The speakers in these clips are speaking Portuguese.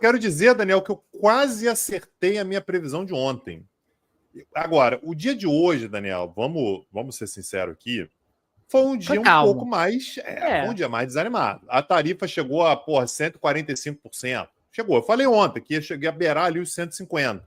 quero dizer, Daniel, que eu quase acertei a minha previsão de ontem. Agora, o dia de hoje, Daniel, vamos ser sinceros aqui, foi um dia um pouco mais... Foi um dia mais desanimado. A tarifa chegou a 145%. Chegou. Eu falei ontem que ia chegar a beirar ali os 150%.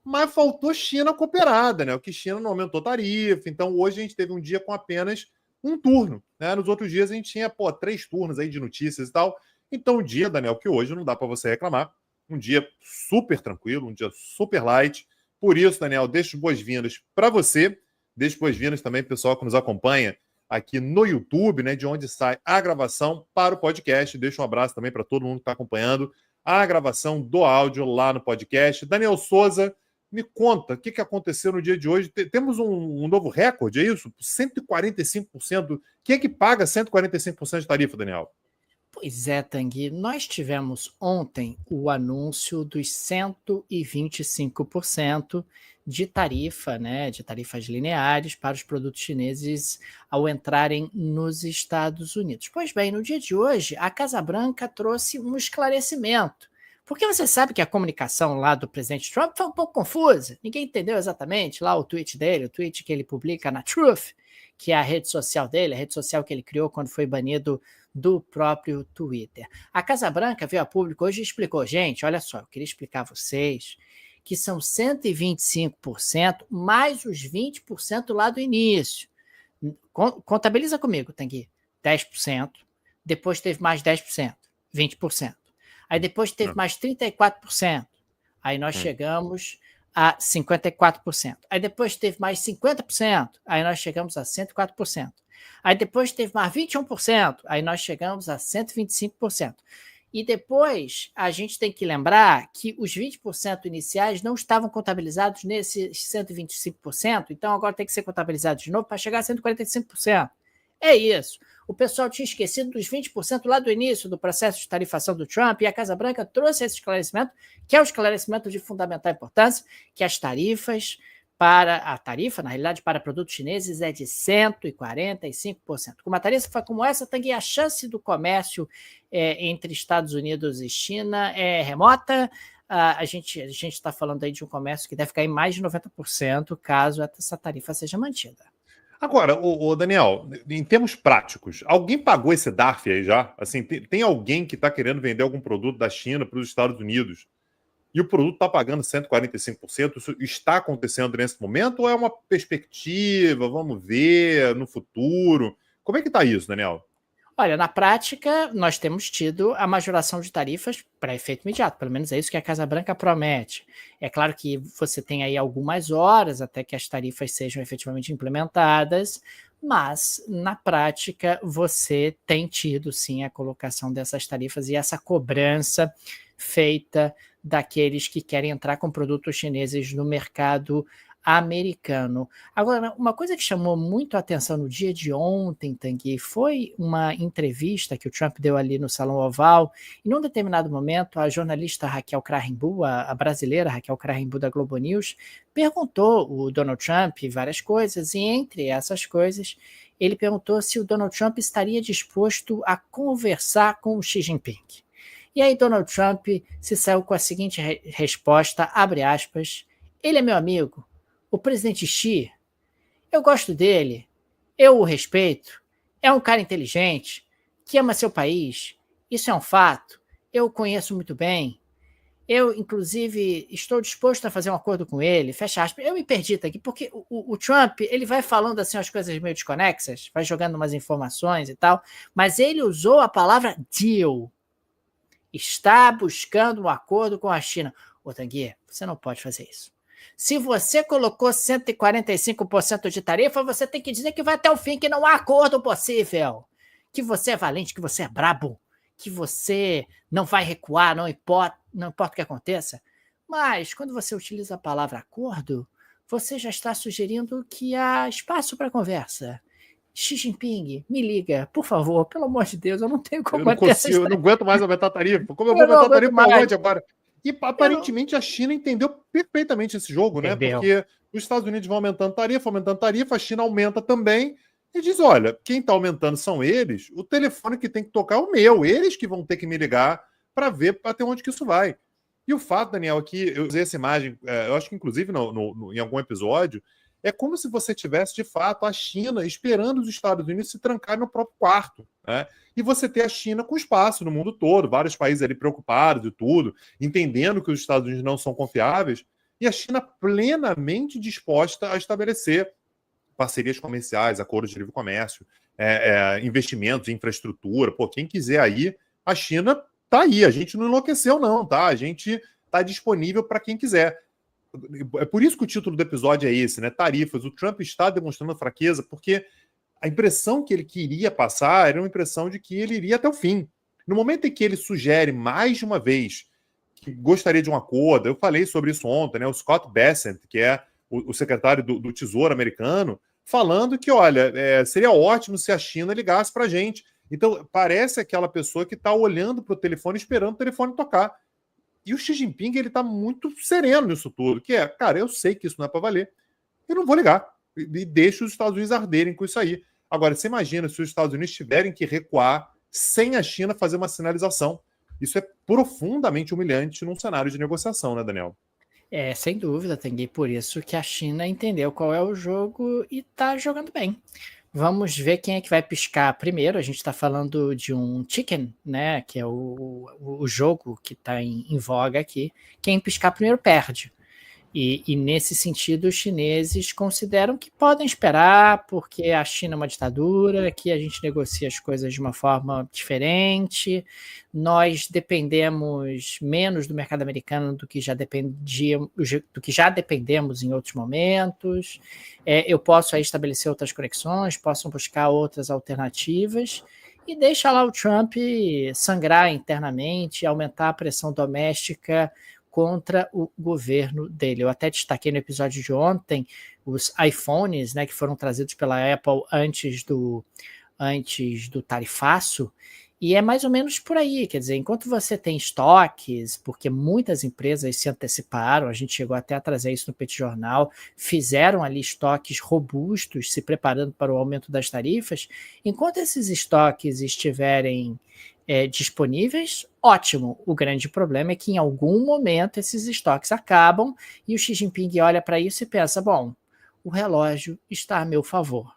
Mas faltou China cooperada, né? O que China não aumentou tarifa. Então, hoje a gente teve um dia com apenas um turno, né? Nos outros dias a gente tinha, 3 turnos aí de notícias e tal. Então, um dia, Daniel, que hoje não dá para você reclamar. Um dia super tranquilo, um dia super light. Por isso, Daniel, deixo boas-vindas para você. Deixo boas-vindas também pro pessoal que nos acompanha aqui no YouTube, né? De onde sai a gravação para o podcast. Deixo um abraço também para todo mundo que está acompanhando a gravação do áudio lá no podcast. Daniel Souza, me conta, o que aconteceu no dia de hoje? Temos um novo recorde, é isso? 145%. Quem é que paga 145% de tarifa, Daniel? Pois é, Tanguy. Nós tivemos ontem o anúncio dos 125% de tarifa, né, de tarifas lineares para os produtos chineses ao entrarem nos Estados Unidos. Pois bem, no dia de hoje, a Casa Branca trouxe um esclarecimento. Porque você sabe que a comunicação lá do presidente Trump foi um pouco confusa. Ninguém entendeu exatamente lá o tweet dele, o tweet que ele publica na Truth, que é a rede social dele, a rede social que ele criou quando foi banido do próprio Twitter. A Casa Branca veio a público hoje e explicou, gente, olha só, eu queria explicar a vocês que são 125% mais os 20% lá do início. Contabiliza comigo, Tanguy. 10%, depois teve mais 10%, 20%. Aí depois teve mais 34%. Aí nós chegamos a 54%. Aí depois teve mais 50%. Aí nós chegamos a 104%. Aí depois teve mais 21%. Aí nós chegamos a 125%. E depois a gente tem que lembrar que os 20% iniciais não estavam contabilizados nesses 125%. Então agora tem que ser contabilizado de novo para chegar a 145%. É isso. O pessoal tinha esquecido dos 20% lá do início do processo de tarifação do Trump e a Casa Branca trouxe esse esclarecimento, que é um esclarecimento de fundamental importância, que as tarifas a tarifa, na realidade, para produtos chineses é de 145%. Com uma tarifa como essa, Tanguy, a chance do comércio entre Estados Unidos e China é remota. A gente está falando aí de um comércio que deve cair mais de 90% caso essa tarifa seja mantida. Agora, Daniel, em termos práticos, alguém pagou esse DARF aí já? Assim, tem alguém que está querendo vender algum produto da China para os Estados Unidos e o produto está pagando 145%? Isso está acontecendo nesse momento ou é uma perspectiva? Vamos ver no futuro. Como é que está isso, Daniel? Olha, na prática, nós temos tido a majoração de tarifas para efeito imediato, pelo menos é isso que a Casa Branca promete. É claro que você tem aí algumas horas até que as tarifas sejam efetivamente implementadas, mas, na prática, você tem tido, sim, a colocação dessas tarifas e essa cobrança feita daqueles que querem entrar com produtos chineses no mercado americano. Agora, uma coisa que chamou muito a atenção no dia de ontem, Tanguy, foi uma entrevista que o Trump deu ali no Salão Oval, e num determinado momento a jornalista Raquel Crahenbu, a brasileira Raquel Crahenbu da Globo News, perguntou o Donald Trump várias coisas, e entre essas coisas ele perguntou se o Donald Trump estaria disposto a conversar com o Xi Jinping. E aí Donald Trump se saiu com a seguinte resposta, abre aspas, ele é meu amigo, o presidente Xi, eu gosto dele, eu o respeito, é um cara inteligente, que ama seu país, isso é um fato, eu o conheço muito bem, eu, inclusive, estou disposto a fazer um acordo com ele, fecha aspas. Eu me perdi aqui, porque o Trump, ele vai falando assim as coisas meio desconexas, vai jogando umas informações e tal, mas ele usou a palavra deal, está buscando um acordo com a China. Ô, Tanguy, você não pode fazer isso. Se você colocou 145% de tarifa, você tem que dizer que vai até o fim, que não há acordo possível. Que você é valente, que você é brabo, que você não vai recuar, não importa o que aconteça. Mas, quando você utiliza a palavra acordo, você já está sugerindo que há espaço para conversa. Xi Jinping, me liga, por favor, pelo amor de Deus, eu não tenho como manter essa história. Eu não aguento mais aumentar a tarifa. Como eu vou aumentar a tarifa para onde agora? E aparentemente a China entendeu perfeitamente esse jogo, né? Porque os Estados Unidos vão aumentando tarifa, a China aumenta também. E diz: olha, quem está aumentando são eles, o telefone que tem que tocar é o meu, eles que vão ter que me ligar para ver até onde que isso vai. E o fato, Daniel, que eu usei essa imagem, eu acho que inclusive em algum episódio, é como se você tivesse, de fato, a China esperando os Estados Unidos se trancar no próprio quarto, né? E você ter a China com espaço no mundo todo, vários países ali preocupados e tudo, entendendo que os Estados Unidos não são confiáveis, e a China plenamente disposta a estabelecer parcerias comerciais, acordos de livre comércio, investimentos em infraestrutura. Pô, quem quiser aí, a China tá aí. A gente não enlouqueceu, não, tá? A gente tá disponível para quem quiser. É por isso que o título do episódio é esse, né? Tarifas. O Trump está demonstrando fraqueza porque a impressão que ele queria passar era uma impressão de que ele iria até o fim. No momento em que ele sugere mais de uma vez que gostaria de um acordo, eu falei sobre isso ontem, né? O Scott Bessent, que é o secretário do Tesouro americano, falando que, olha, seria ótimo se a China ligasse para a gente. Então, parece aquela pessoa que está olhando para o telefone, esperando o telefone tocar. E o Xi Jinping, ele está muito sereno nisso tudo, que é, cara, eu sei que isso não é para valer, eu não vou ligar. E deixa os Estados Unidos arderem com isso aí. Agora, você imagina se os Estados Unidos tiverem que recuar sem a China fazer uma sinalização. Isso é profundamente humilhante num cenário de negociação, né, Daniel? Sem dúvida, Tanguy, por isso que a China entendeu qual é o jogo e está jogando bem. Vamos ver quem é que vai piscar primeiro. A gente está falando de um chicken, né? Que é o jogo que está em voga aqui. Quem piscar primeiro perde. E nesse sentido, os chineses consideram que podem esperar, porque a China é uma ditadura, que a gente negocia as coisas de uma forma diferente, nós dependemos menos do mercado americano do que já dependemos em outros momentos, eu posso aí estabelecer outras conexões, posso buscar outras alternativas, e deixa lá o Trump sangrar internamente, aumentar a pressão doméstica contra o governo dele. Eu até destaquei no episódio de ontem os iPhones, né, que foram trazidos pela Apple antes do tarifaço, e é mais ou menos por aí, quer dizer, enquanto você tem estoques, porque muitas empresas se anteciparam, a gente chegou até a trazer isso no Petit Jornal, fizeram ali estoques robustos, se preparando para o aumento das tarifas, enquanto esses estoques estiverem disponíveis, ótimo. O grande problema é que em algum momento esses estoques acabam e o Xi Jinping olha para isso e pensa, bom, o relógio está a meu favor.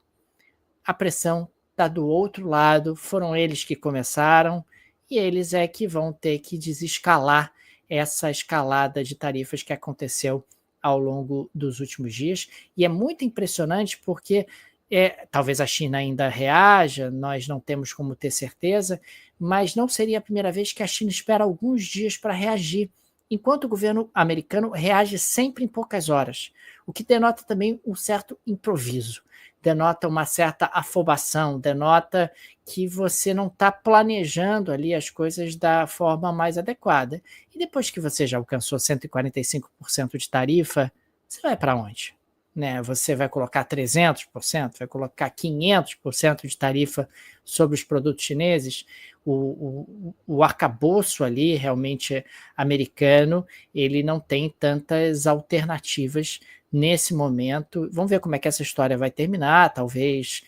A pressão está do outro lado, foram eles que começaram e eles é que vão ter que desescalar essa escalada de tarifas que aconteceu ao longo dos últimos dias. E é muito impressionante porque talvez a China ainda reaja, nós não temos como ter certeza, mas não seria a primeira vez que a China espera alguns dias para reagir, enquanto o governo americano reage sempre em poucas horas, o que denota também um certo improviso, denota uma certa afobação, denota que você não está planejando ali as coisas da forma mais adequada. E depois que você já alcançou 145% de tarifa, você vai para onde? Né, você vai colocar 300%, vai colocar 500% de tarifa sobre os produtos chineses, o arcabouço ali realmente americano, ele não tem tantas alternativas nesse momento. Vamos ver como é que essa história vai terminar, talvez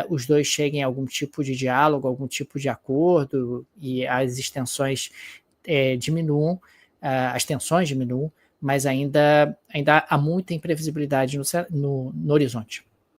os dois cheguem a algum tipo de diálogo, algum tipo de acordo e as extensões diminuam, as tensões diminuam, mas ainda há muita imprevisibilidade no horizonte.